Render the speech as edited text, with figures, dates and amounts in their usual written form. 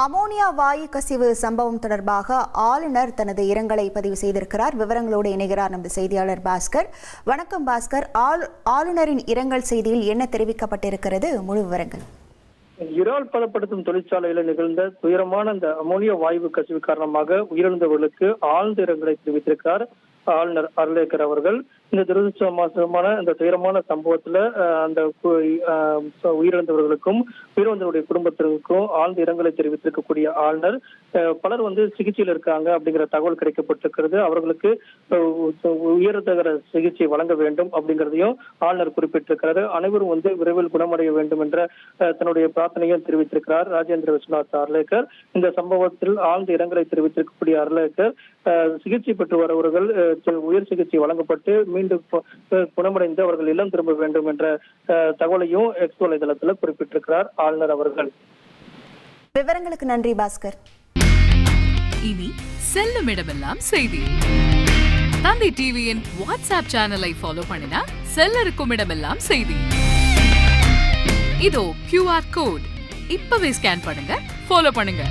Ammonia வாயு கசிவு சம்பவம் தொடர்பாக ஆளுநர் தனது இரங்கலை பதிவு செய்திருக்கிறார். விவரங்களோடு இணைகிறார் நமது செய்தியாளர் பாஸ்கர். வணக்கம் பாஸ்கர். ஆளுநரின் இரங்கல் செய்தியில் என்ன தெரிவிக்கப்பட்டிருக்கிறது? முழு விவரங்கள். இறால் பதப்படுத்தும் தொழிற்சாலையில நிகழ்ந்த துயரமான இந்த அமோனியா வாயு கசிவு காரணமாக உயிரிழந்தவர்களுக்கு ஆழ்ந்த இரங்கலை தெரிவித்திருக்கிறார் ஆளுநர் அருளேக்கர் அவர்கள். இந்த துரதிருஷ்டவசமான இந்த துயரமான சம்பவத்துல அந்த உயிரிழந்தவர்களுக்கும் உயிரிழந்தவருடைய குடும்பத்தினருக்கும் ஆழ்ந்த இரங்கலை தெரிவித்திருக்கக்கூடிய ஆளுநர், பலர் சிகிச்சையில் இருக்காங்க அப்படிங்கிற தகவல் கிடைக்கப்பட்டிருக்கிறது. அவர்களுக்கு உயர்தர சிகிச்சை வழங்க வேண்டும் அப்படிங்கிறதையும் ஆளுநர் குறிப்பிட்டிருக்கிறாரு. அனைவரும் விரைவில் குணமடைய வேண்டும் என்ற தன்னுடைய பிரார்த்தனையும் தெரிவித்திருக்கிறார் ராஜேந்திர விஸ்வநாத் அர்லேக்கர். இந்த சம்பவத்தில் ஆழ்ந்த இரங்கலை தெரிவித்திருக்கக்கூடிய அர்லேக்கர், சிகிச்சை பெற்று வருபவர்கள் உயர் சிகிச்சை வழங்கப்பட்டு மீண்டும் குணமடைந்து அவர்கள் இல்லம் திரும்ப வேண்டும் என்ற தகவலையும் எக்ஸ் வலைதளத்தில் குறிப்பிட்டிருக்கிறார் ஆளுநர் அவர்கள். விவரங்களுக்கு நன்றி பாஸ்கர். இனி செல்லும் இடமெல்லாம் செய்தி. தந்தை டிவியின் வாட்ஸ்அப் சேனலை ஃபாலோ பண்ணினா செல்ல இருக்கும் இடமெல்லாம் செய்தி. இதோ QR கோட் இப்பவே ஸ்கேன் பண்ணுங்க, ஃபாலோ பண்ணுங்க.